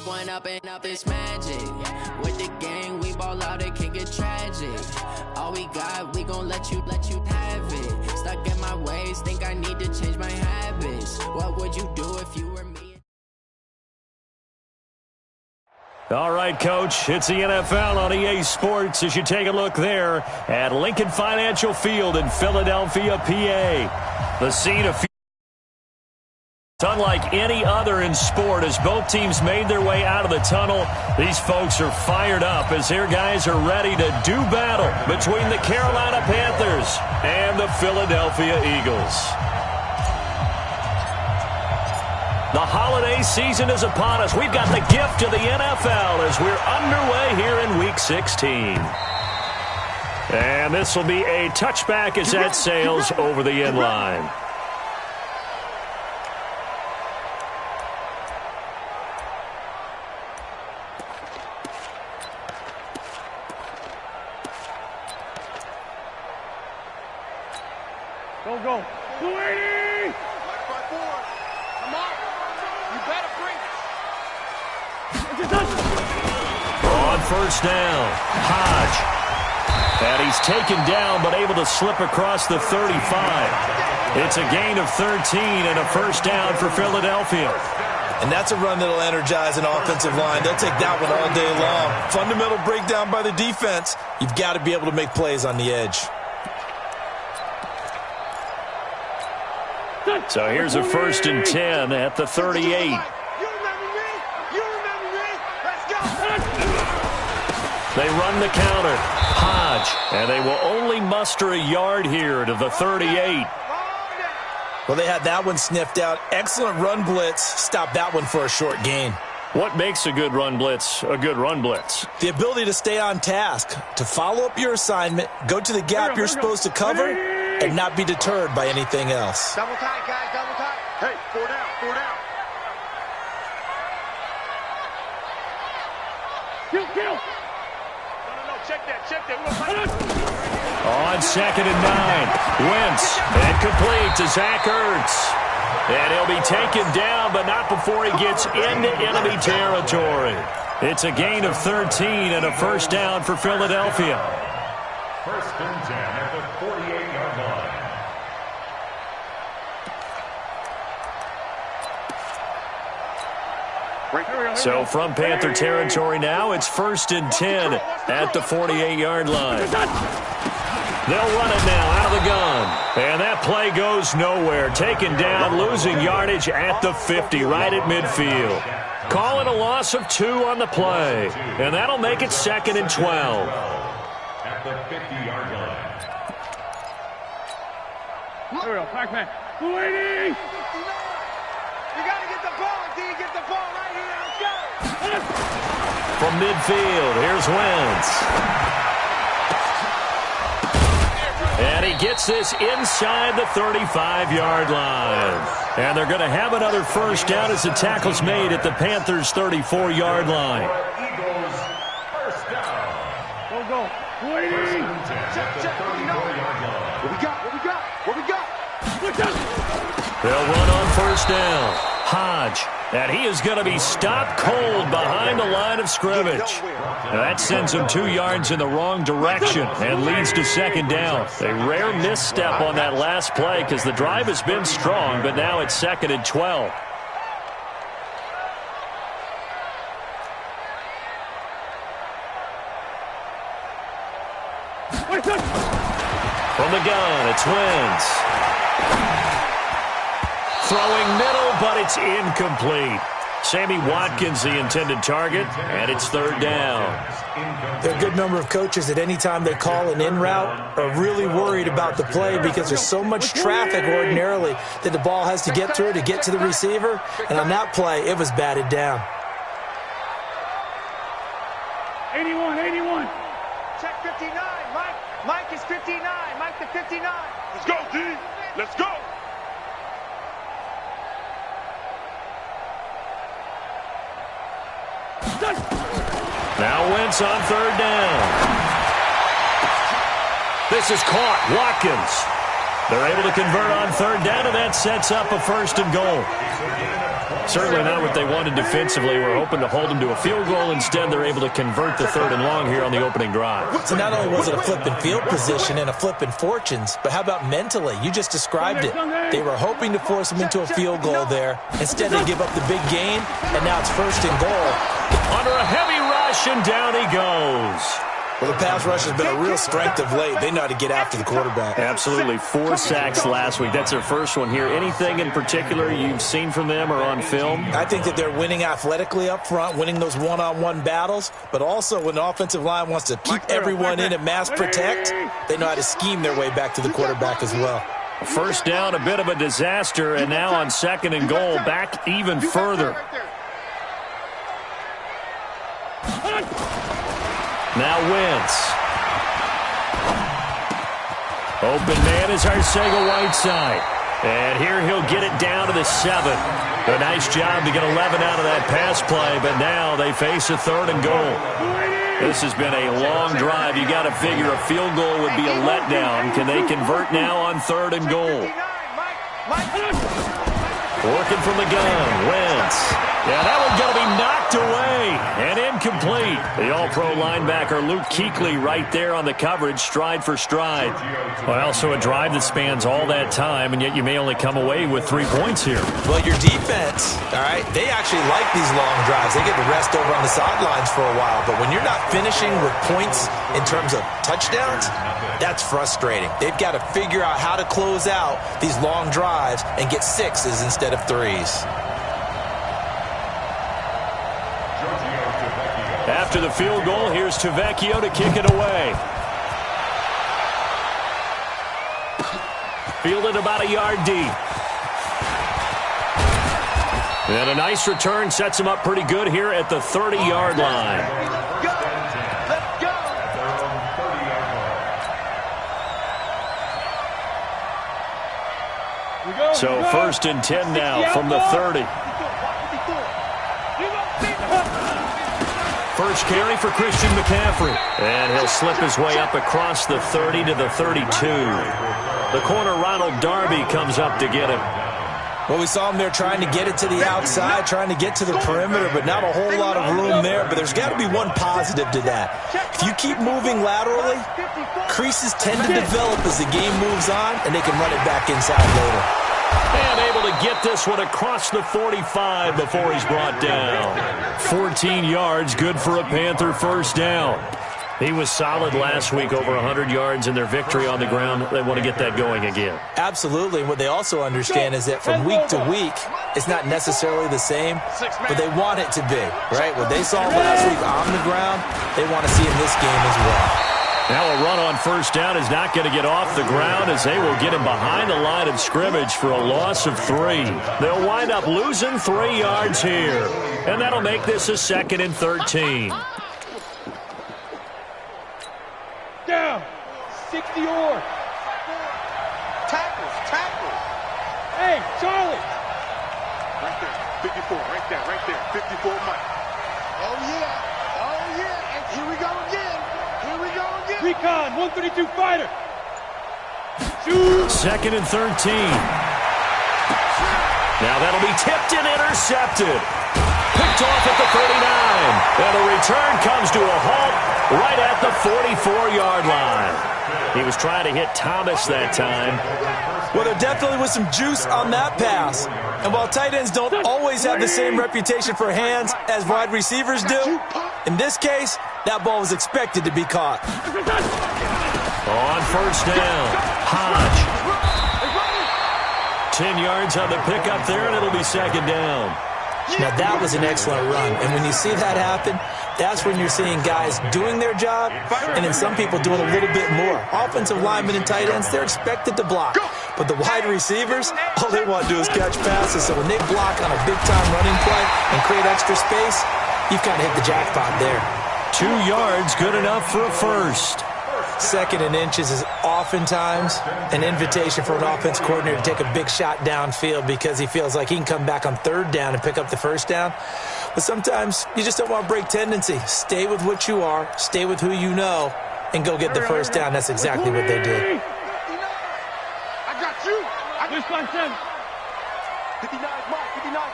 one up and up, it's magic. With the gang, we ball out, it can get tragic. All we got, we gon' let you have it. Stuck in my ways, think I need to change my habits. What would you do if you were me? All right, Coach, it's the NFL on EA Sports as you take a look there at Lincoln Financial Field in Philadelphia, PA. The scene of unlike any other in sport as both teams made their way out of the tunnel. These folks are fired up as their guys are ready to do battle between the Carolina Panthers and the Philadelphia Eagles. The holiday season is upon us. We've got the gift of the NFL as we're underway here in Week 16. And this will be a touchback as that sails over the end line. Go. 280! Come on. You better bring it. On first down, Hodge. And he's taken down but able to slip across the 35. It's a gain of 13 and a first down for Philadelphia. And that's a run that'll energize an offensive line. They'll take that one all day long. Fundamental breakdown by the defense. You've got to be able to make plays on the edge. So here's a 1st and 10 at the 38. You remember me? Let's go! They run the counter. Hodge. And they will only muster a yard here to the 38. Well, they had that one sniffed out. Excellent run blitz. Stop that one for a short gain. What makes a good run blitz a good run blitz? The ability to stay on task, to follow up your assignment, go to the gap you're supposed to cover, and not be deterred by anything else. Double tight, guys, double tight. Hey, 4 down. Kill. No, check that. On 2nd and 9, Wentz, and complete to Zach Ertz. And he'll be taken down, but not before he gets into enemy territory. It's a gain of 13 and a first down for Philadelphia. 1st and 10 at the 48-yard line. So from Panther territory now, it's 1st and 10 at the 48-yard line. They'll run it now out of the gun. And that play goes nowhere. Taken down, losing yardage at the 50, right at midfield. Call it a loss of 2 on the play. And that'll make it 2nd and 12. At the 50-yard line. Here we go, Pac-Man. 280! You got to get the ball, D. Get the ball right here. Let's go. From midfield, here's Wentz. And he gets this inside the 35-yard line. And they're going to have another first down as the tackle's made at the Panthers' 34-yard line. Eagles, first down. Go. 280! Check. What we got? They'll run on first down. Hodge. And he is going to be stopped cold behind the line of scrimmage. Now that sends him 2 yards in the wrong direction and leads to 2nd down. A rare misstep on that last play because the drive has been strong, but now it's 2nd and 12. From the gun, it's Wentz. Throwing middle, but it's incomplete. Sammy Watkins, the intended target, and it's 3rd down. There are a good number of coaches at any time they call an in route are really worried about the play because there's so much traffic ordinarily that the ball has to get through to get to the receiver. And on that play, it was batted down. 81. Check 59. Mike is 59. Mike the 59. Let's go, D. Let's go. Now Wentz on 3rd down. This is caught. Watkins. They're able to convert on 3rd down, and that sets up a 1st and goal. Certainly not what they wanted defensively. We're hoping to hold them to a field goal. Instead, they're able to convert the 3rd and long here on the opening drive. So not only was it a flipping field position and a flipping fortunes, but how about mentally? You just described it. They were hoping to force them into a field goal there. Instead, they give up the big gain, and now it's 1st and goal. Under a heavy rush, and down he goes. Well, the pass rush has been a real strength of late. They know how to get after the quarterback. Absolutely. 4 sacks last week. That's their first one here. Anything in particular you've seen from them or on film? I think that they're winning athletically up front, winning those one-on-one battles, but also when the offensive line wants to keep everyone in and mass protect, they know how to scheme their way back to the quarterback as well. 1st down, a bit of a disaster, and now on 2nd and goal, back even further. Now Wentz. Open man is Arcega-Whiteside. And here he'll get it down to the 7. A nice job to get 11 out of that pass play, but now they face a 3rd and goal. This has been a long drive. You got to figure a field goal would be a letdown. Can they convert now on 3rd and goal? Working from the gun, Wentz. Yeah, that one's going to be knocked away and incomplete. The all-pro linebacker Luke Kuechly right there on the coverage, stride for stride. Well, so a drive that spans all that time, and yet you may only come away with 3 points here. Well, your defense, all right, they actually like these long drives. They get to rest over on the sidelines for a while, but when you're not finishing with points in terms of touchdowns, that's frustrating. They've got to figure out how to close out these long drives and get 6s instead of 3s. After the field goal, here's Tavecchio to kick it away. Fielded about a yard deep. And a nice return sets him up pretty good here at the 30-yard line. So 1st and 10 now from the 30. First carry for Christian McCaffrey. And he'll slip his way up across the 30 to the 32. The corner, Ronald Darby, comes up to get him. Well, we saw him there trying to get it to the outside, trying to get to the perimeter, but not a whole lot of room there. But there's got to be one positive to that. If you keep moving laterally, creases tend to develop as the game moves on, and they can run it back inside later. And able to get this one across the 45 before he's brought down. 14 yards, good for a Panther 1st down. He was solid last week, over 100 yards in their victory on the ground. They want to get that going again. Absolutely. What they also understand is that from week to week, it's not necessarily the same, but they want it to be, right? What they saw last week on the ground, they want to see in this game as well. Now a run on 1st down is not going to get off the ground as they will get him behind the line of scrimmage for a loss of 3. They'll wind up losing 3 yards here, and that'll make this a 2nd and 13. Down. 60 or. Tackles. Hey, Charlie. Right there. 54. Right there. 54 Mike. Oh, yeah. And here we go again. Recon, 132 fighter. Shoot. 2nd and 13. Now that'll be tipped and intercepted. Picked off at the 39. And the return comes to a halt right at the 44-yard line. He was trying to hit Thomas that time. Well, there definitely was some juice on that pass. And while tight ends don't always have the same reputation for hands as wide receivers do, in this case, that ball was expected to be caught. On 1st down, Hodge. 10 yards on the pickup there, and it'll be 2nd down. Now, that was an excellent run. And when you see that happen, that's when you're seeing guys doing their job and then some people doing a little bit more. Offensive linemen and tight ends, they're expected to block. But the wide receivers, all they want to do is catch passes. So when they block on a big-time running play and create extra space, you've kind of hit the jackpot there. 2 yards, good enough for a 1st. 2nd and inches is oftentimes an invitation for an offense coordinator to take a big shot downfield because he feels like he can come back on 3rd down and pick up the 1st down. But sometimes you just don't want to break tendency. Stay with what you are, stay with who you know, and go get the 1st down. That's exactly what they did. I got you. This one, 59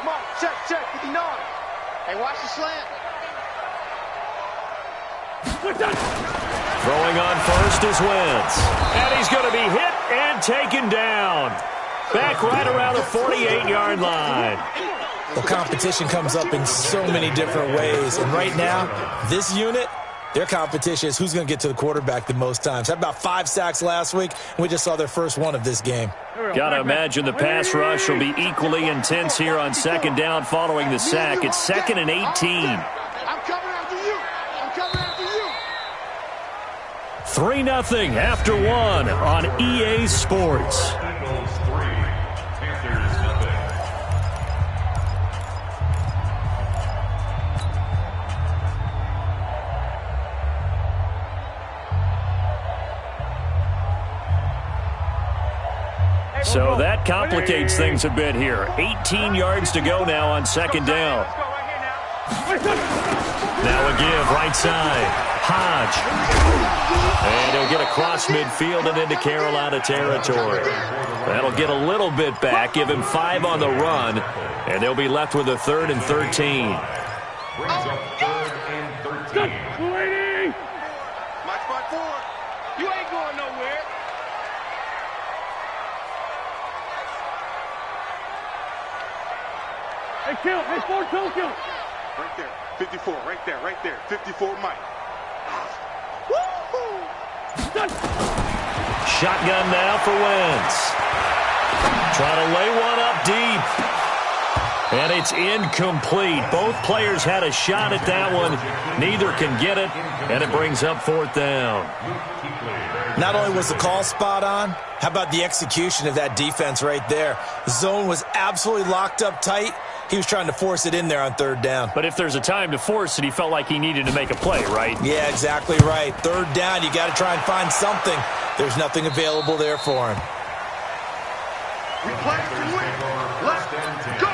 Mike. Check. check, 59. Hey, watch the slant. Throwing on first is Wentz. And he's going to be hit and taken down. Back right around the 48-yard line. Well, competition comes up in so many different ways. And right now, this unit, their competition is who's going to get to the quarterback the most times. Had about 5 sacks last week, and we just saw their first one of this game. Got to imagine the pass rush will be equally intense here on second down following the sack. It's 2nd and 18. I'm coming after you. I'm coming after you. 3-0 after 1 on EA Sports. Eagles 3, Panthers 0. So that complicates things a bit here. 18 yards to go now on second down. Now a give right side. Hodge. And he'll get across midfield and into Carolina territory. That'll get a little bit back, give him 5 on the run, and they'll be left with a 3rd and 13. Brings up 3rd and 13. My spot forward. You ain't going nowhere. Hey, kill. Hey, 4-2, kill. Right there. 54. Right there. Right there. 54 Mike. Woo-hoo! Shotgun now for Wentz. Trying to lay one up deep. And it's incomplete. Both players had a shot at that one. Neither can get it, and it brings up 4th down. Not only was the call spot on, how about the execution of that defense right there? The zone was absolutely locked up tight. He was trying to force it in there on 3rd down. But if there's a time to force it, he felt like he needed to make a play, right? Yeah, exactly right. 3rd down, you got to try and find something. There's nothing available there for him. We play to win. Let's go.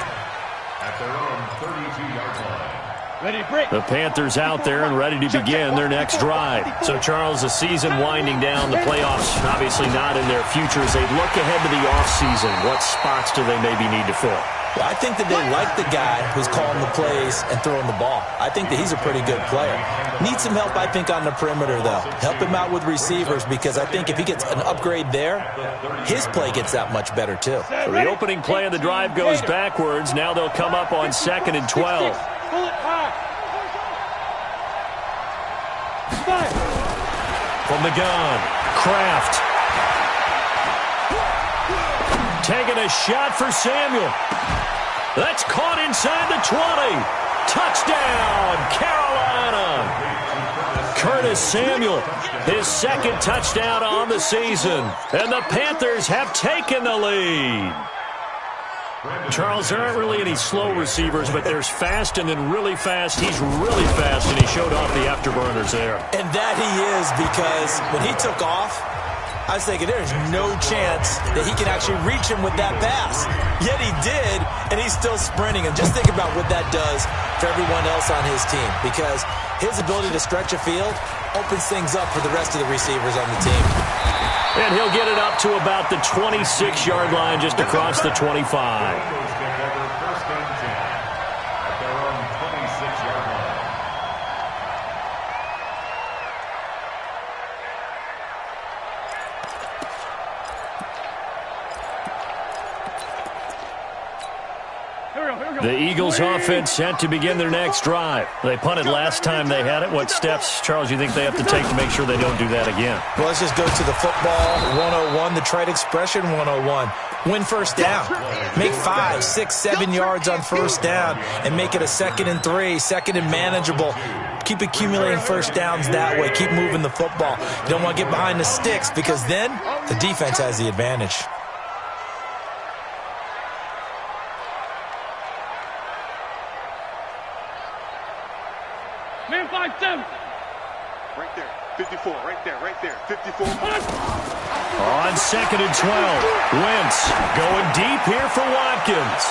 At their own 32-yard line. Ready, break. The Panthers out there and ready to begin their next drive. So, Charles, the season winding down, the playoffs obviously not in their future. As they look ahead to the offseason, what spots do they maybe need to fill? Well, I think that they like the guy who's calling the plays and throwing the ball. I think that he's a pretty good player. Needs some help, I think, on the perimeter, though. Help him out with receivers, because I think if he gets an upgrade there, his play gets that much better, too. So the opening play of the drive goes backwards. Now they'll come up on 2nd and 12. Pull it high. From the gun, Kraft. Taking a shot for Samuel. That's caught inside the 20. Touchdown, Carolina. Curtis Samuel, his 2nd touchdown on the season. And the Panthers have taken the lead. Charles, there aren't really any slow receivers, but there's fast and then really fast. He's really fast, and he showed off the afterburners there. And that he is, because when he took off, I was thinking there's no chance that he can actually reach him with that pass. Yet he did, and he's still sprinting. And just think about what that does for everyone else on his team, because his ability to stretch a field opens things up for the rest of the receivers on the team. And he'll get it up to about the 26-yard line, just across the 25. Eagles take over 1st and 10 at their own 26-yard line. The Eagles offense set to begin their next drive. They punted last time they had it. What steps, Charles, you think they have to take to make sure they don't do that again? Well, let's just go to the football 101, the trite expression 101. Win 1st down. Make 5, 6, 7 yards on 1st down and make it a 2nd and 3, 2nd and manageable. Keep accumulating 1st downs that way. Keep moving the football. You don't want to get behind the sticks, because then the defense has the advantage. Man, 5-7. Right there. 54. Right there. Right there. 54 Mike. On 2nd and 12, Wentz going deep here for Watkins.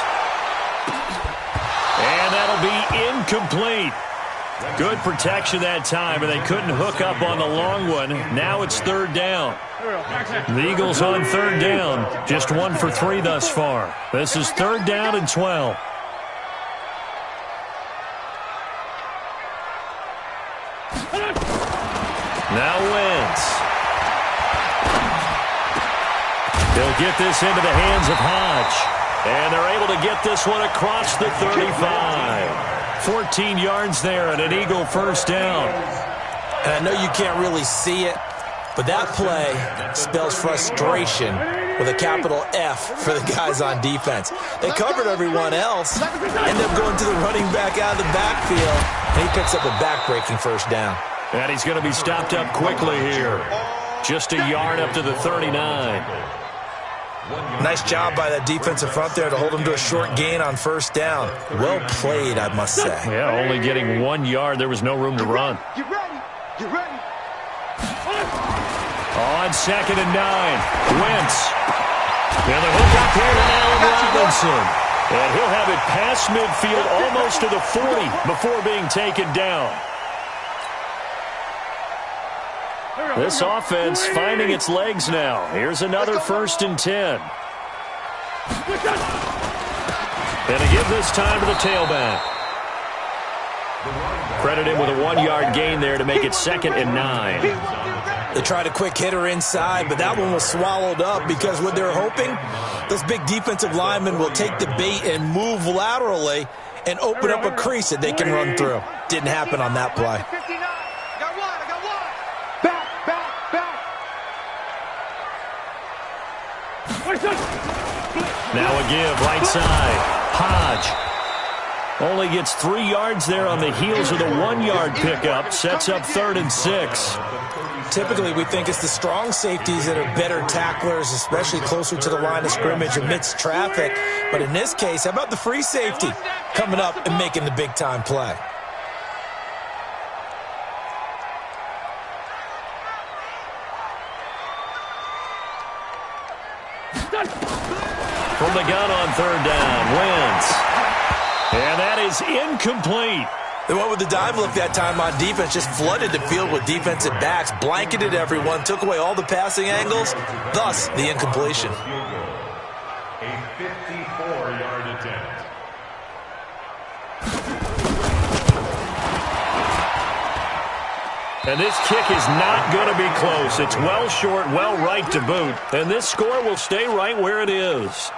And that'll be incomplete. Good protection that time, and they couldn't hook up on the long one. Now it's 3rd down. The Eagles on 3rd down, just 1 for 3 thus far. This is 3rd down and 12. Now Wentz. They'll get this into the hands of Hodge. And they're able to get this one across the 35. 14 yards there and an Eagle first down. And I know you can't really see it, but that play spells frustration with a capital F for the guys on defense. They covered everyone else, end up going to the running back out of the backfield, and he picks up a back-breaking first down. And he's going to be stopped up quickly here. Just a yard up to the 39. Nice job by that defensive front there to hold him to a short gain on first down. Well played, I must say. Yeah, only getting 1 yard. There was no room to run. Get ready. Get ready. On 2nd and 9. Wentz. And the hook up here to Allen Robinson. And he'll have it past midfield almost to the 40 before being taken down. This offense finding its legs now. Here's another 1st and 10. And to give this time to the tailback. Credit him with a 1-yard gain there to make it 2nd and 9. They tried a quick hitter inside, but that one was swallowed up because what they're hoping, those big defensive linemen will take the bait and move laterally and open up a crease that they can run through. Didn't happen on that play. Now a give, right side. Hodge. Only gets 3 yards there on the heels of the 1-yard pickup. Sets up 3rd and 6. Typically, we think it's the strong safeties that are better tacklers, especially closer to the line of scrimmage amidst traffic. But in this case, how about the free safety coming up and making the big-time play? From the gun on 3rd down, Wentz. And that is incomplete. They went with the dive look that time on defense, just flooded the field with defensive backs, blanketed everyone, took away all the passing angles, thus the incompletion. A 54-yard attempt. And this kick is not going to be close. It's well short, well right to boot. And this score will stay right where it is.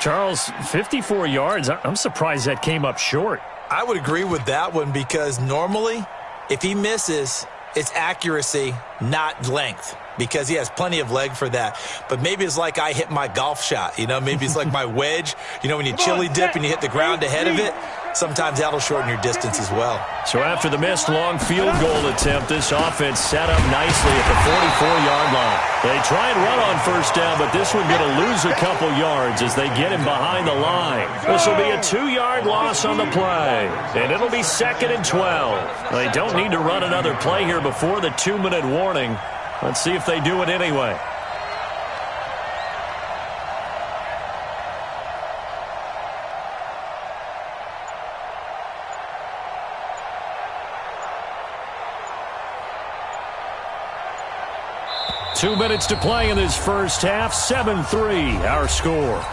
Charles, 54 yards. I'm surprised that came up short. I would agree with that one because normally, if he misses, it's accuracy, not length, because he has plenty of leg for that. But maybe it's like I hit my golf shot. You know, maybe it's like my wedge. You know, when you chili dip and you hit the ground ahead of it, sometimes that'll shorten your distance as well. So after the missed long field goal attempt, this offense set up nicely at the 44-yard line. They try and run on first down, but this one going to lose a couple yards as they get him behind the line. This will be a 2-yard loss on the play, and it'll be 2nd and 12. They don't need to run another play here before the 2-minute warning. Let's see if they do it anyway. Two minutes to play in this first half. 7-3, our score.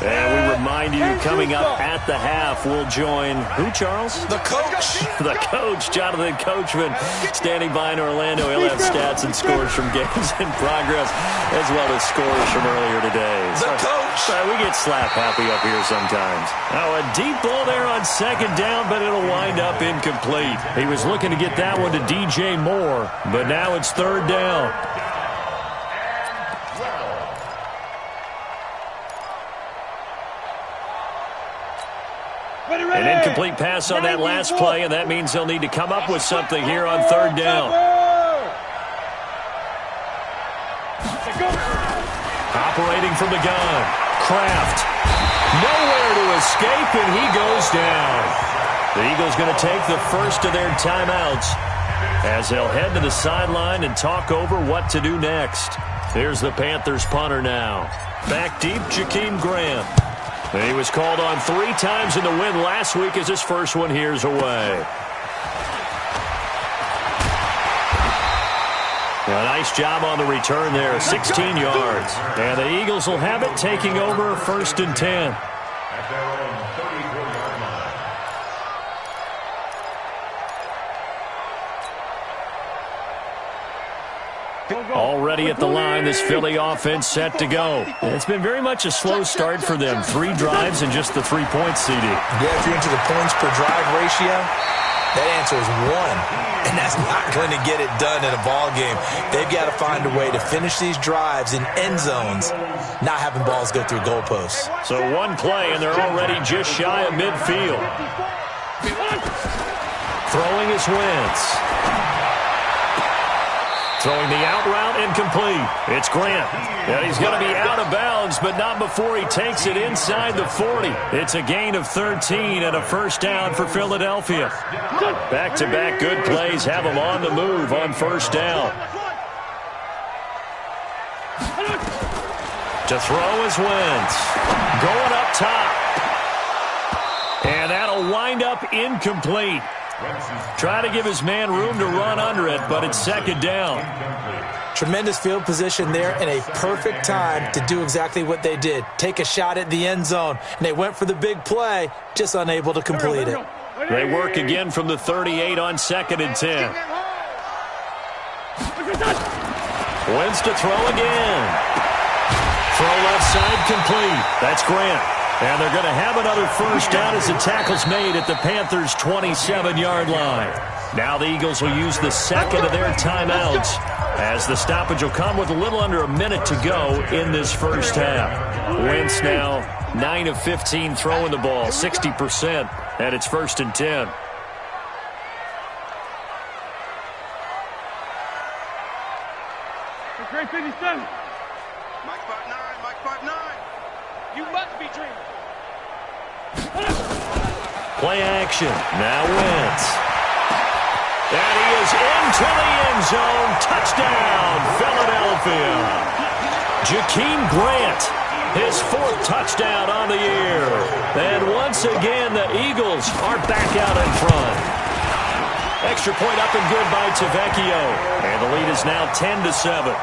And we remind you, coming up at the half, we'll join who, Charles? The coach. The coach, Jonathan Coachman, standing by in Orlando. He'll have stats and scores from games in progress, as well as scores from earlier today. The coach. We get slap happy up here sometimes. Now a deep ball there on 2nd down, but it'll wind up incomplete. He was looking to get that one to DJ Moore, but now it's 3rd down. An incomplete pass on that last play, and that means they'll need to come up with something here on 3rd down. Operating from the gun, Kraft. Nowhere to escape, and he goes down. The Eagles going to take the first of their timeouts as they'll head to the sideline and talk over what to do next. Here's the Panthers punter now. Back deep, Jakeem Graham. And he was called on 3 times in the win last week as his first one here's away. Nice job on the return there, 16 yards. And the Eagles will have it, taking over 1st and 10. At their own 34-yard line. Already at the line, this Philly offense set to go. It's been very much a slow start for them. 3 drives and just the 3 points, CD. Yeah, if you're into the points per drive ratio, that answer is 1. And that's not going to get it done in a ball game. They've got to find a way to finish these drives in end zones, not having balls go through goalposts. So 1 play, and they're already just shy of midfield. Throwing is Wentz. Throwing the out route incomplete. It's Grant. And he's going to be out of bounds, but not before he takes it inside the 40. It's a gain of 13 and a 1st down for Philadelphia. Back-to-back good plays have them on the move on 1st down. To throw is Wentz. Going up top. And that'll wind up incomplete. Try to give his man room to run under it, but it's 2nd down. Tremendous field position there and a perfect time to do exactly what they did. Take a shot at the end zone, and they went for the big play, just unable to complete it. They work again from the 38 on 2nd and 10. Wentz to throw again. Throw left side complete. That's Grant. And they're going to have another 1st down as the tackle's made at the Panthers' 27-yard line. Now the Eagles will use the 2nd of their timeouts as the stoppage will come with a little under a minute to go in this 1st half. Wentz now 9 of 15 throwing the ball, 60%, and it's 1st and 10. Great 57. Mike 5'9", Mike 5'9". You must be dreaming. Play action. Now Wentz. And he is into the end zone. Touchdown, Philadelphia. Jakeem Grant, his 4th touchdown on the year. And once again, the Eagles are back out in front. Extra point up and good by Tavecchio. And the lead is now 10-7.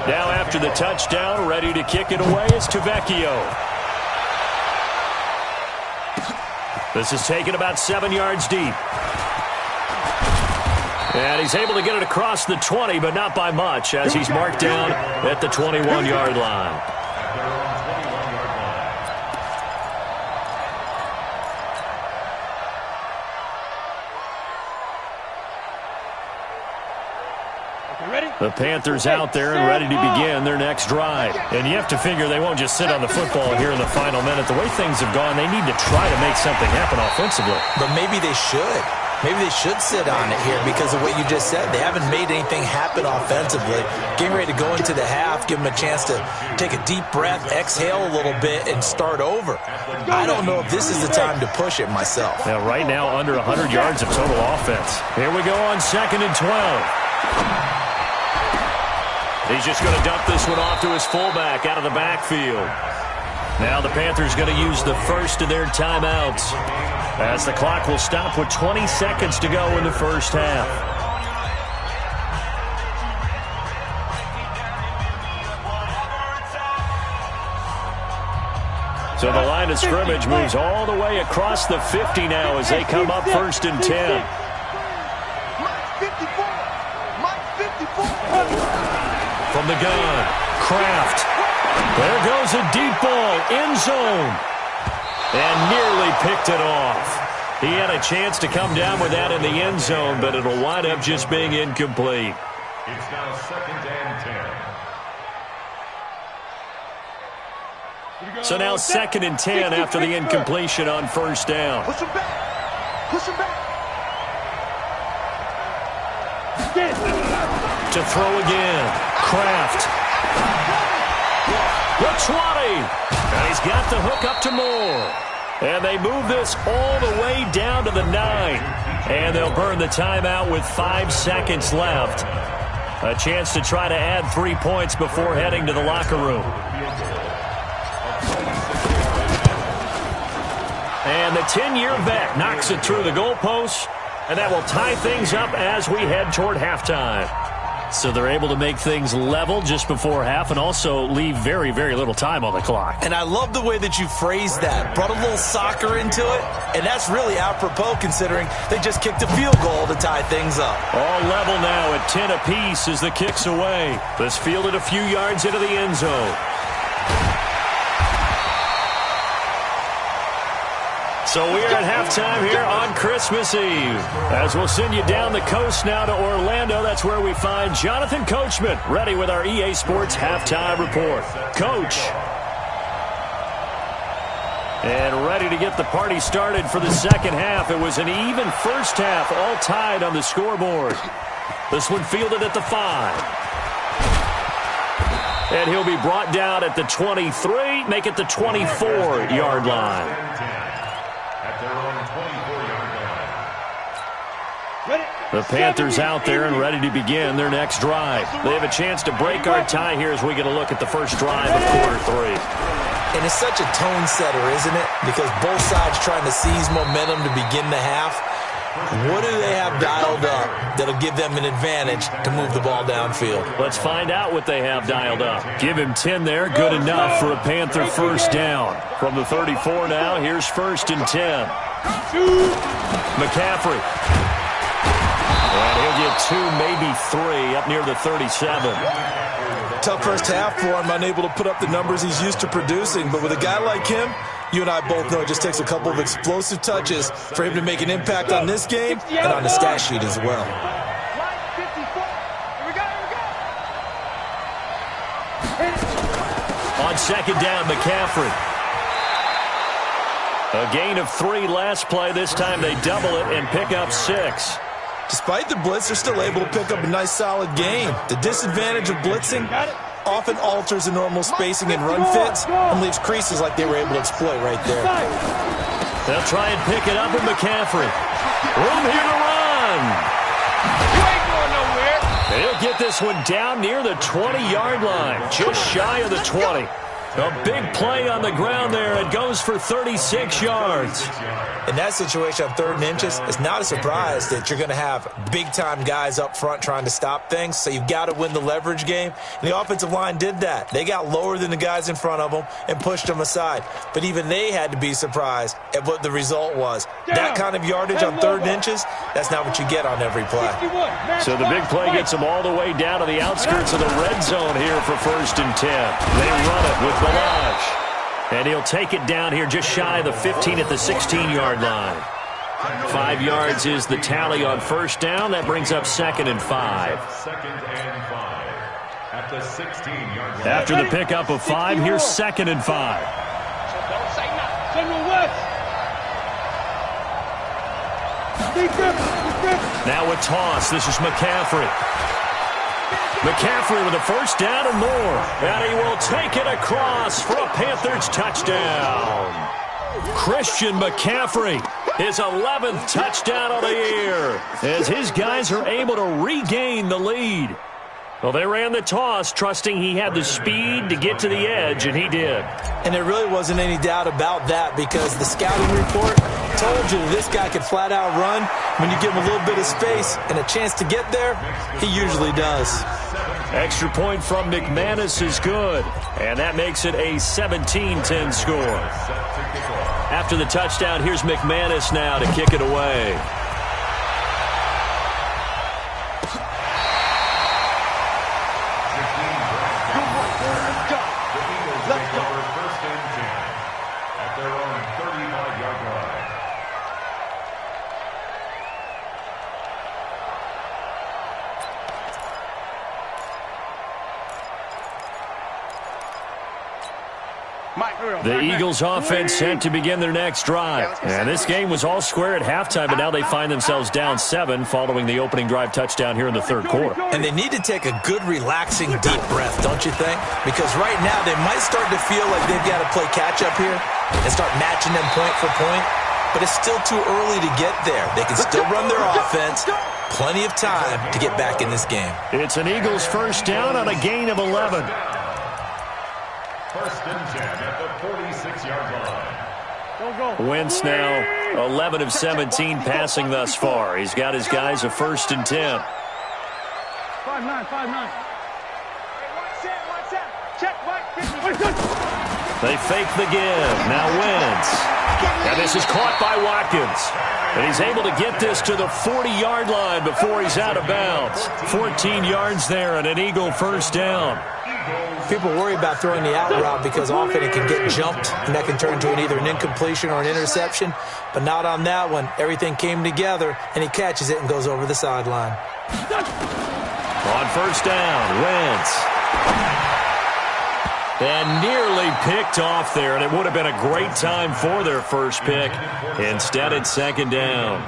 Now after the touchdown, ready to kick it away is Tavecchio. This is taken about 7 yards deep. And he's able to get it across the 20, but not by much, as he's marked down at the 21-yard line. The Panthers out there and ready to begin their next drive. And you have to figure they won't just sit on the football here in the final minute. The way things have gone, they need to try to make something happen offensively. But maybe they should. Maybe they should sit on it here because of what you just said. They haven't made anything happen offensively. Getting ready to go into the half, give them a chance to take a deep breath, exhale a little bit, and start over. I don't know if this is the time to push it myself. Now, right now, under 100 yards of total offense. Here we go on 2nd and 12. He's just going to dump this one off to his fullback out of the backfield. Now the Panthers going to use the 1st of their timeouts as the clock will stop with 20 seconds to go in the 1st half. So the line of scrimmage moves all the way across the 50 now as they come up 1st and 10. From the gun, Kraft. There goes a deep ball, end zone. And nearly picked it off. He had a chance to come down with that in the end zone, but it'll wind up just being incomplete. It's now 2nd and 10. So now 2nd and 10 after the incompletion on 1st down. Push him back. Push him back. To throw again, Kraft. The 20. And he's got the hook up to Moore. And they move this all the way down to the 9. And they'll burn the timeout with 5 seconds left. A chance to try to add 3 points before heading to the locker room. And the 10-year vet knocks it through the goalpost, and that will tie things up as we head toward halftime. So they're able to make things level just before half and also leave very, very little time on the clock. And I love the way that you phrased that. Brought a little soccer into it, and that's really apropos considering they just kicked a field goal to tie things up. All level now at 10 apiece as the kick's away. This fielded a few yards into the end zone. So we are at halftime here on Christmas Eve. As we'll send you down the coast now to Orlando, that's where we find Jonathan Coachman ready with our EA Sports Halftime Report. Coach. And ready to get the party started for the second half. It was an even first half, all tied on the scoreboard. This one fielded at the 5. And he'll be brought down at the 23, make it the 24-yard line. The Panthers out there and ready to begin their next drive. They have a chance to break our tie here as we get a look at the first drive of quarter 3. And it's such a tone setter, isn't it? Because both sides trying to seize momentum to begin the half. What do they have dialed up that'll give them an advantage to move the ball downfield? Let's find out what they have dialed up. Give him 10 there. Good enough for a Panther first down. From the 34 now, here's 1st and 10. McCaffrey. And he'll get 2, maybe 3 up near the 37. Tough first half for him, unable to put up the numbers he's used to producing. But with a guy like him, you and I both know it just takes a couple of explosive touches for him to make an impact on this game and on the stat sheet as well. On second down, McCaffrey. A gain of 3 last play. This time they double it and pick up 6. Despite the blitz, they're still able to pick up a nice, solid gain. The disadvantage of blitzing often alters the normal spacing and run fits and leaves creases like they were able to exploit right there. They'll try and pick it up with McCaffrey. Room here to run. You ain't going nowhere. He'll get this one down near the 20-yard line, just shy of the 20. A big play on the ground there. It goes for 36 yards. In that situation on 3rd and inches, it's not a surprise that you're going to have big-time guys up front trying to stop things, so you've got to win the leverage game. And the offensive line did that. They got lower than the guys in front of them and pushed them aside. But even they had to be surprised at what the result was. That kind of yardage on 3rd and inches, that's not what you get on every play. So the big play gets them all the way down to the outskirts of the red zone here for 1st and 10. They run it with Bulldoggg. And he'll take it down here just shy of the 15 at the 16-yard line. 5 yards is the tally on first down. That brings up 2nd and 5. 2nd and 5 at the 16-yard line. After the pickup of 5, here's 2nd and 5. Don't say nothing. General West. Now a toss. This is McCaffrey. McCaffrey with a first down and more. And he will take it across for a Panthers touchdown. Christian McCaffrey, his 11th touchdown of the year, as his guys are able to regain the lead. Well, they ran the toss, trusting he had the speed to get to the edge, and he did. And there really wasn't any doubt about that because the scouting report told you that this guy could flat out run. When you give him a little bit of space and a chance to get there, he usually does. Extra point from McManus is good, and that makes it a 17-10 score. After the touchdown, here's McManus now to kick it away. The Eagles offense set to begin their next drive. And this game was all square at halftime, but now they find themselves down 7 following the opening drive touchdown here in the 3rd quarter. And they need to take a good, relaxing, deep breath, don't you think? Because right now they might start to feel like they've got to play catch-up here and start matching them point for point. but it's still too early to get there. They can still run their offense. Plenty of time to get back in this game. It's an Eagles first down on a gain of 11. First and 10 at the 46-yard line. Wentz now 11 of 17 passing thus far. He's got his guys a first and 10. 5-9, 5-9. Check, They fake the give. Now Wentz. And this is caught by Watkins. And he's able to get this to the 40-yard line before he's out of bounds. 14 yards there and an Eagle first down. People worry about throwing the out route because often it can get jumped, and that can turn into either an incompletion or an interception. But not on that one. Everything came together, and he catches it and goes over the sideline. On first down, Wentz. And nearly picked off there, and it would have been a great time for their first pick. Instead, it's second down.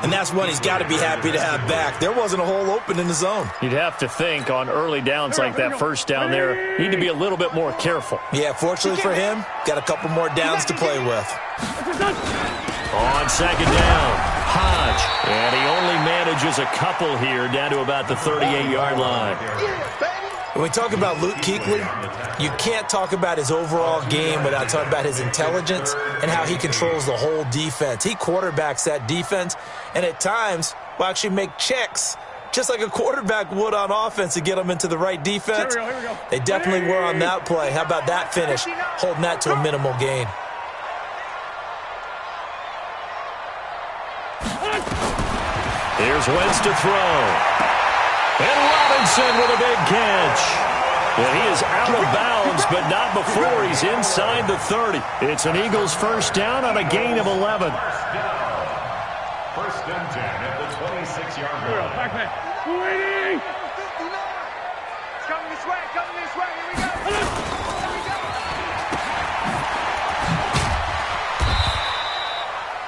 And that's one he's got to be happy to have back. There wasn't a hole open in the zone. You'd have to think on early downs like that first down there, need to be a little bit more careful. Yeah, fortunately for him, got a couple more downs to play with. On second down, Hodge. And he only manages a couple here down to about the 38-yard line. When we talk about Luke Kuechly, you can't talk about his overall game without talking about his intelligence and how he controls the whole defense. He quarterbacks that defense, and at times will actually make checks, just like a quarterback would on offense to get them into the right defense. Here we go. They definitely were on that play. How about that finish, holding that to a minimal gain. Here's Wentz to throw. And Robinson with a big catch. And he is out of bounds, but not before he's inside the 30. It's an Eagles first down on a gain of 11. First and 10 at the 26-yard line. Backman. Waiting. It's coming this way. Here we go.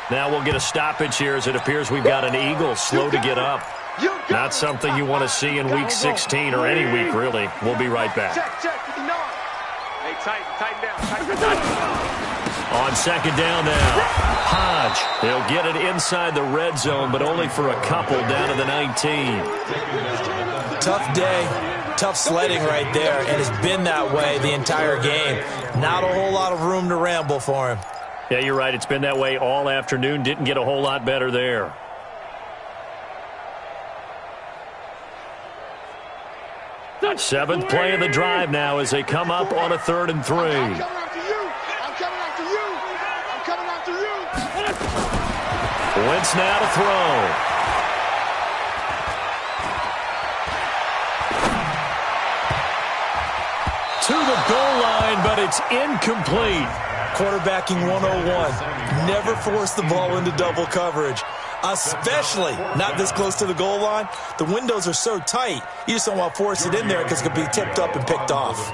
Now we'll get a stoppage here as it appears we've got an Eagle slow to get up. Not something you want to see in Week 16 or any week, really. We'll be right back. Check. Hey, tighten down. On second down now, Hodge. He'll get it inside the red zone, but only for a couple down to the 19. Tough day, tough sledding right there, and it's been that way the entire game. Not a whole lot of room to ramble for him. Yeah, you're right. It's been that way all afternoon. Didn't get a whole lot better there. Seventh play of the drive now as they come up on a 3rd and 3. I'm coming after you. Wentz now to throw. To the goal line, but it's incomplete. Quarterbacking 101. Never force the ball into double coverage, especially not this close to the goal line. The windows are so tight, you just don't want to force it in there because it could be tipped up and picked off.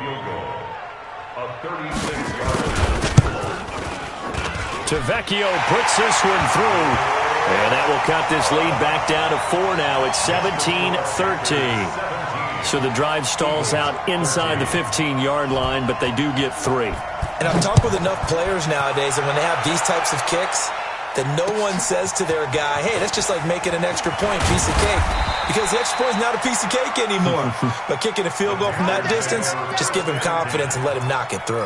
Tavecchio puts this one through, and that will cut this lead back down to 4 now. It's 17-13. So the drive stalls out inside the 15-yard line, but they do get 3. And I've talked with enough players nowadays, and when they have these types of kicks, that no one says to their guy, hey, that's just like making an extra point, piece of cake. Because the extra point is not a piece of cake anymore. But kicking a field goal from that distance, just give him confidence and let him knock it through.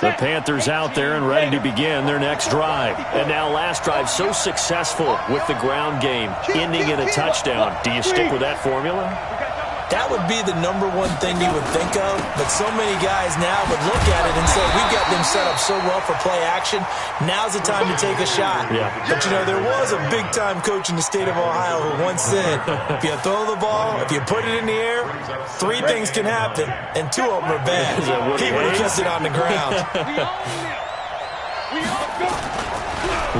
The Panthers out there and ready to begin their next drive. And now last drive so successful with the ground game, ending in a touchdown. Do you stick with that formula? That would be the number one thing you would think of, but so many guys now would look at it and say, we've got them set up so well for play action, now's the time to take a shot. Yeah. But, you know, there was a big-time coach in the state of Ohio who once said, if you throw the ball, if you put it in the air, 3 things can happen, and 2 of them are bad. He would have kept it on the ground.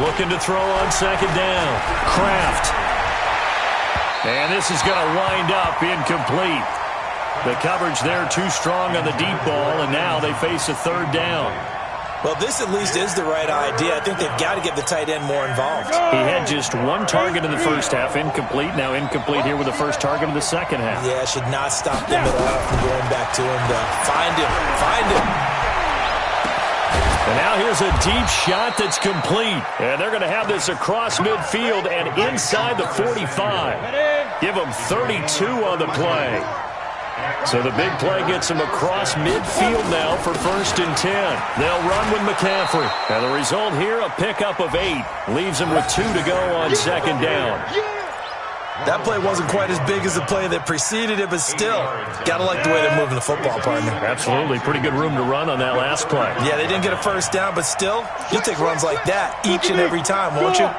Looking to throw on second down. Kraft. And this is going to wind up incomplete. The coverage there too strong on the deep ball, and now they face a 3rd down. Well, this at least is the right idea. I think they've got to get the tight end more involved. He had just one target in the first half, incomplete. Now incomplete here with the first target of the second half. Yeah, should not stop them at all from going back to him. Find him. And now here's a deep shot that's complete. And they're going to have this across midfield and inside the 45. Give them 32 on the play. So the big play gets him across midfield now for 1st and 10. They'll run with McCaffrey. And the result here, a pickup of 8. Leaves him with 2 to go on 2nd down. That play wasn't quite as big as the play that preceded it, but still, got to like the way they're moving the football, partner. Absolutely. Pretty good room to run on that last play. Yeah, they didn't get a first down, but still, you'll take runs like that each and every time, won't you?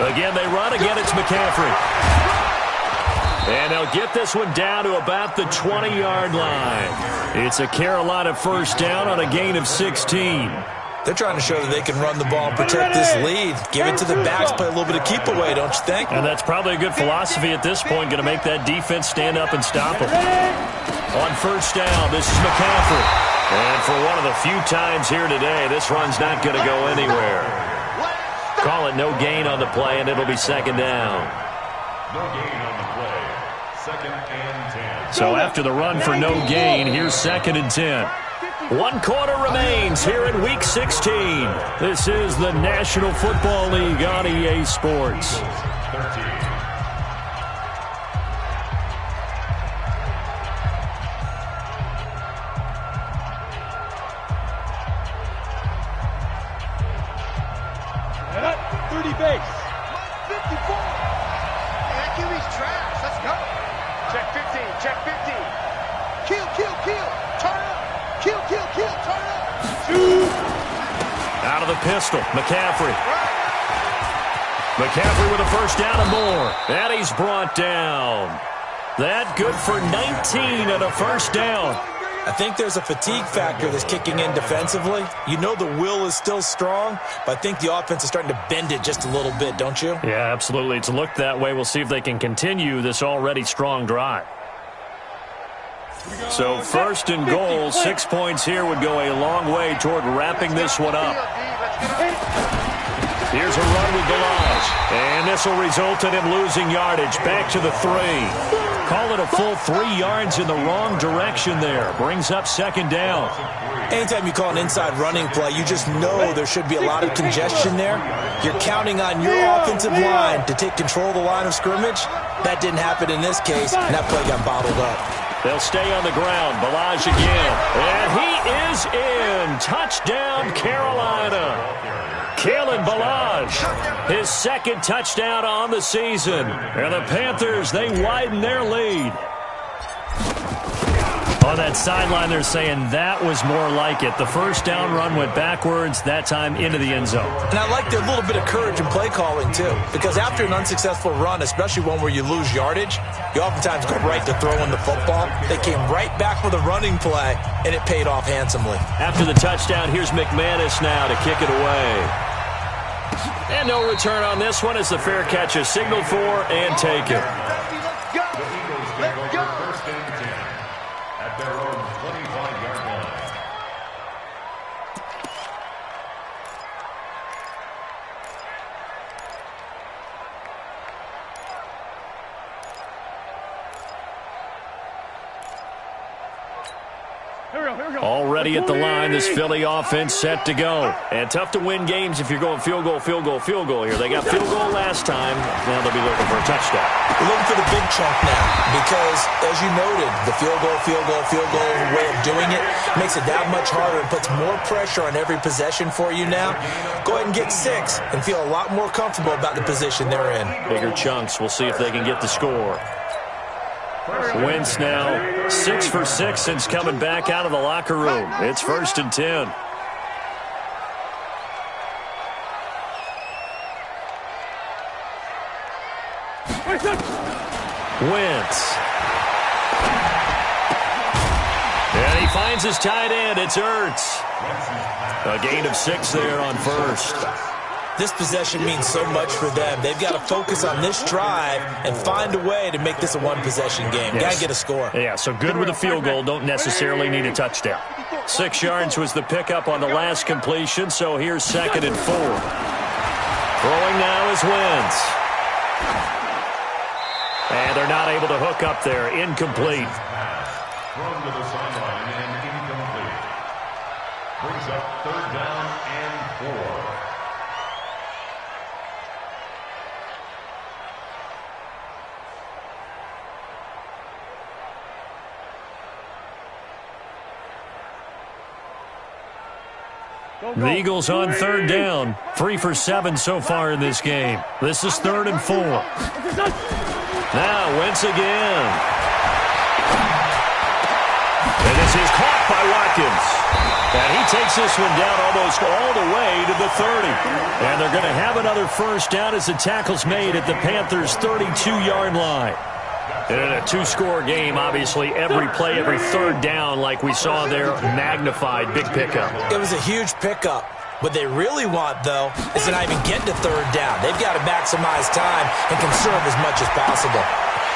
Again, they run. Again, it's McCaffrey. And they'll get this one down to about the 20-yard line. It's a Carolina first down on a gain of 16. They're trying to show that they can run the ball and protect this lead. Give it to the backs, play a little bit of keep away, don't you think? And that's probably a good philosophy at this point, going to make that defense stand up and stop them. On first down, this is McCaffrey. And for one of the few times here today, this run's not going to go anywhere. Call it no gain on the play, and it'll be 2nd down. No gain on the play. 2nd and 10. So after the run for no gain, here's 2nd and 10. 1 quarter remains here in Week 16. This is the National Football League on EA Sports. 13. Base. 54. That QB's trash. Let's go. Check 15. Check 15. Kill. Turn up. Kill. Turn up. Shoot. Out of the pistol, McCaffrey. McCaffrey with a first down and more. And he's brought down. That good for 19 and a first down. I think there's a fatigue factor that's kicking in defensively. You know the will is still strong, but I think the offense is starting to bend it just a little bit, don't you? Yeah, absolutely. It's looked that way. We'll see if they can continue this already strong drive. So 1st and goal, 6 points here would go a long way toward wrapping this one up. Here's a run with Bulldoggg, and this will result in him losing yardage. Back to the 3. Call it a full 3 yards in the wrong direction there. Brings up 2nd down. Anytime you call an inside running play, you just know there should be a lot of congestion there. You're counting on your offensive line to take control of the line of scrimmage. That didn't happen in this case, and that play got bottled up. They'll stay on the ground. Bulldoggg again. And he is in. Touchdown, Carolina. Kalen Bulldoggg, his 2nd touchdown on the season. And the Panthers, they widen their lead. On that sideline, they're saying that was more like it. The first down run went backwards, that time into the end zone. And I like their little bit of courage in play calling, too. Because after an unsuccessful run, especially one where you lose yardage, you oftentimes go right to throwing the football. They came right back with a running play, and it paid off handsomely. After the touchdown, here's McManus now to kick it away. And no return on this one as the fair catch is signaled for and taken. The Eagles take over 1st and 10 at their own 25-yard line. Already at the line, this Philly offense set to go. And tough to win games if you're going field goal here. They got field goal last time. Now they'll be looking for a touchdown. We're looking for the big chunk now because, as you noted, the field goal way of doing it makes it that much harder and puts more pressure on every possession for you now. Go ahead and get 6 and feel a lot more comfortable about the position they're in. Bigger chunks. We'll see if they can get the score. Wentz now 6 for 6 since coming back out of the locker room. It's 1st and 10. Wentz. And he finds his tight end. It's Ertz. A gain of 6 there on first. This possession means so much for them. They've got to focus on this drive and find a way to make this a one-possession game. Yes. Got to get a score. Yeah, so good with a field goal. Don't necessarily need a touchdown. 6 yards was the pickup on the last completion, so here's 2nd and 4. Throwing now is Wentz. And they're not able to hook up there. Incomplete. Thrown to the sideline and incomplete. Brings up 3rd down and 4. The Eagles on 3rd down. 3 for 7 so far in this game. This is 3rd and 4. Now Wentz again. And this is caught by Watkins. And he takes this one down almost all the way to the 30. And they're going to have another 1st down as the tackle's made at the Panthers' 32-yard line. And in a 2-score game, obviously, every play, every 3rd down, like we saw there, magnified, big pickup. It was a huge pickup. What they really want, though, is to not even get to 3rd down. They've got to maximize time and conserve as much as possible.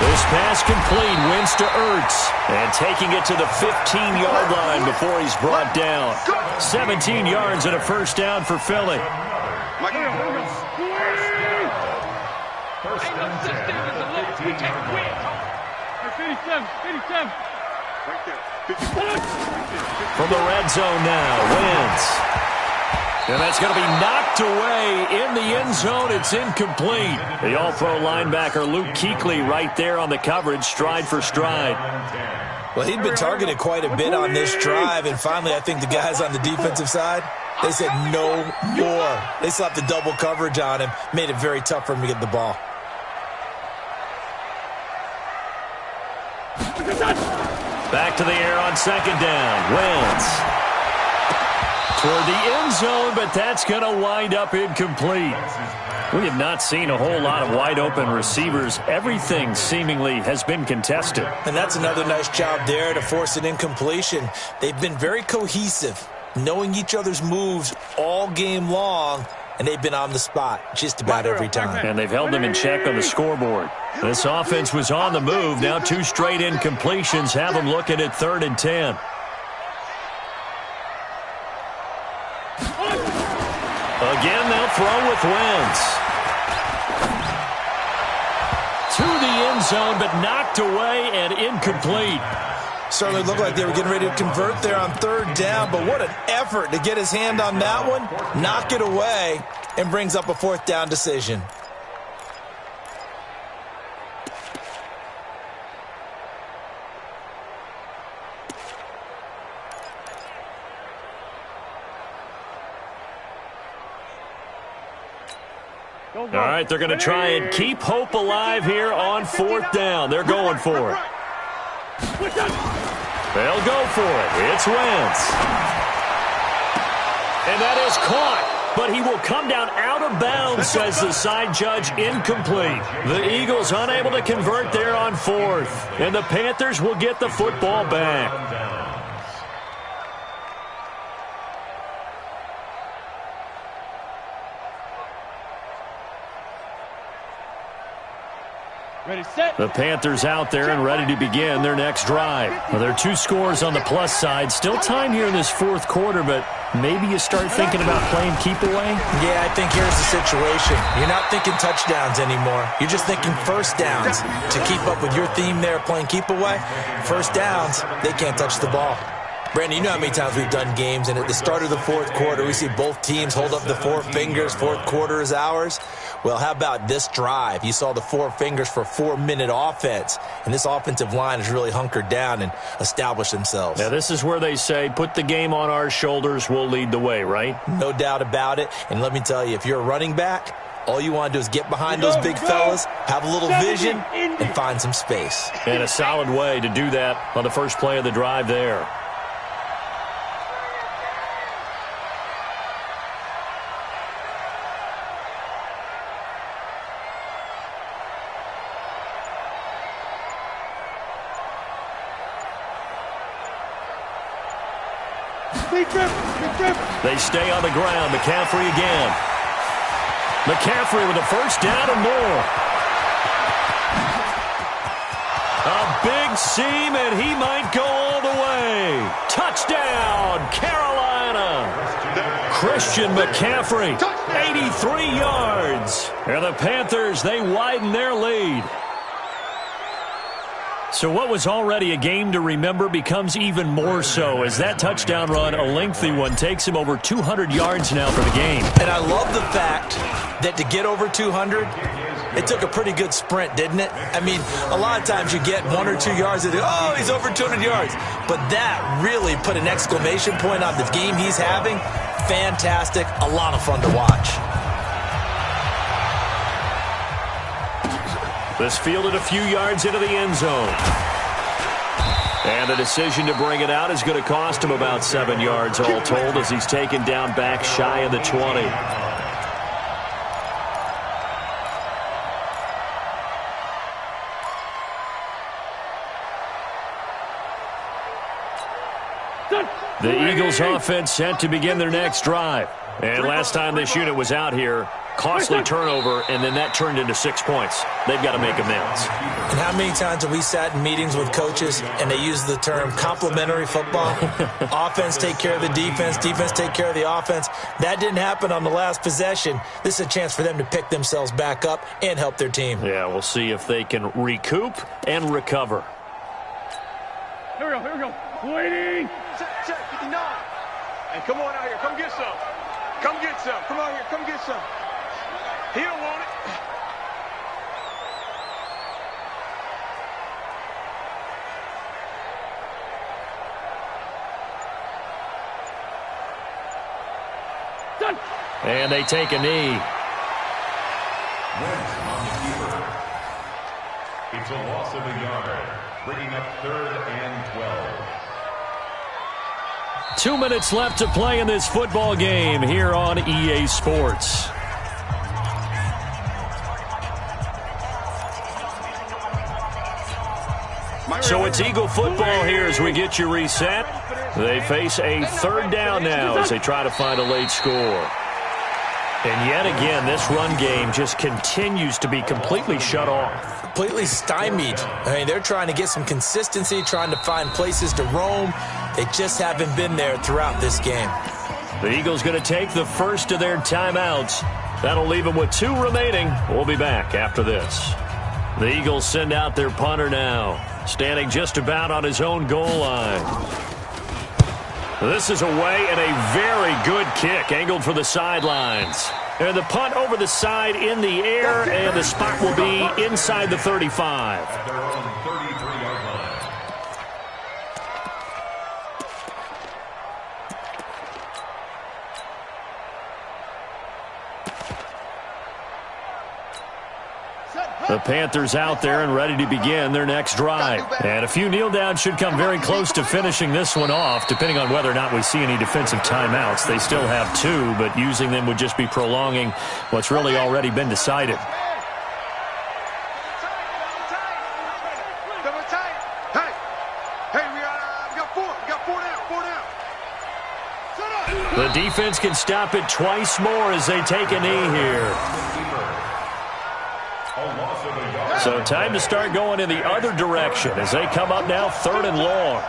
This pass complete, Wentz to Ertz, and taking it to the 15-yard line before he's brought down. 17 yards and a 1st down for Philly. From the red zone now, Wentz. And that's going to be knocked away in the end zone. It's incomplete. The all-pro linebacker Luke Kuechly right there on the coverage, stride for stride. Well, he'd been targeted quite a bit on this drive, and finally I think the guys on the defensive side, they said no more. They slapped the double coverage on him, made it very tough for him to get the ball. Back to the air on 2nd down. Wentz toward the end zone, but that's going to wind up incomplete. We have not seen a whole lot of wide-open receivers. Everything seemingly has been contested. And that's another nice job there to force an incompletion. They've been very cohesive, knowing each other's moves all game long, and they've been on the spot just about every time. And they've held them in check on the scoreboard. This offense was on the move. Now 2 straight incompletions have them looking at 3rd and 10. Again, they'll throw with Wentz. To the end zone, but knocked away and incomplete. Certainly looked like they were getting ready to convert there on 3rd down, but what an effort to get his hand on that one, knock it away, and brings up a 4th down decision. All right, they're going to try and keep hope alive here on 4th down. They're going for it. They'll go for it. It's Wentz. And that is caught, but he will come down out of bounds, says the side judge, incomplete. The Eagles unable to convert there on 4th, and the Panthers will get the football back. Ready, set. The Panthers out there and ready to begin their next drive. Well, there are 2 scores on the plus side. Still time here in this 4th quarter, but maybe you start thinking about playing keep away? Yeah, I think here's the situation. You're not thinking touchdowns anymore. You're just thinking 1st downs. To keep up with your theme there, playing keep away, 1st downs, they can't touch the ball. Brandon, you know how many times we've done games, and at the start of the 4th quarter, we see both teams hold up the 4 fingers, 4th quarter is ours. Well, how about this drive? You saw the 4 fingers for 4-minute offense, and this offensive line has really hunkered down and established themselves. Now, this is where they say, put the game on our shoulders, we'll lead the way, right? No doubt about it, and let me tell you, if you're a running back, all you want to do is get behind those big fellas, have a little vision, and find some space. And a solid way to do that on the first play of the drive there. They stay on the ground. McCaffrey again. McCaffrey with a first down and more. A big seam, and he might go all the way. Touchdown, Carolina. Christian McCaffrey, 83 yards. And the Panthers, they widen their lead. So what was already a game to remember becomes even more so as that touchdown run, a lengthy one, takes him over 200 yards now for the game. And I love the fact that to get over 200, it took a pretty good sprint, didn't it? I mean, a lot of times you get 1 or 2 yards and oh, he's over 200 yards. But that really put an exclamation point on the game he's having. Fantastic. A lot of fun to watch. This fielded a few yards into the end zone. And the decision to bring it out is going to cost him about 7 yards all told as he's taken down back shy of the 20. The Eagles offense set to begin their next drive. And last time this unit was out here, costly turnover, and then that turned into 6 points. They've got to make amends. And how many times have we sat in meetings with coaches and they use the term complementary football? Offense take care of the defense, defense take care of the offense. That didn't happen on the last possession. This is a chance for them to pick themselves back up and help their team. Yeah, we'll see if they can recoup and recover. Here we go. Waiting. Check, 59. Hey, come on out here. Come get some. Come get some. Come on here. Come get some. He don't want it. Done. And they take a knee. Went on the keeper. It's a loss of a yard, bringing up 3rd and 12. 2 minutes left to play in this football game here on EA Sports. So it's Eagle football here as we get you reset. They face a 3rd down now as they try to find a late score. And yet again, this run game just continues to be completely shut off. Completely stymied. I mean, they're trying to get some consistency, trying to find places to roam. They just haven't been there throughout this game. The Eagles going to take the first of their timeouts. That'll leave them with 2 remaining. We'll be back after this. The Eagles send out their punter now, standing just about on his own goal line. This is away and a very good kick, angled for the sidelines. And the punt over the side in the air, and the spot will be inside the 35. At their own 33-yard line. The Panthers out there and ready to begin their next drive. And a few kneel downs should come very close to finishing this one off, depending on whether or not we see any defensive timeouts. They still have 2, but using them would just be prolonging what's really already been decided. The defense can stop it twice more as they take a knee here. So time to start going in the other direction as they come up now 3rd and long.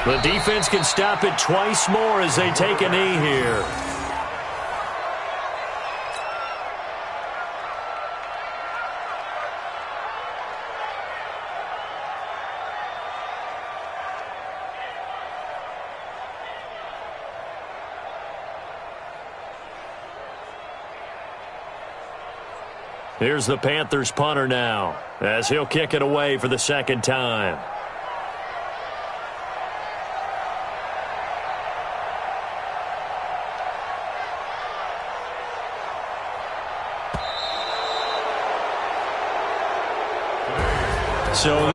The defense can stop it twice more as they take a knee here. Here's the Panthers punter now as he'll kick it away for the 2nd time. So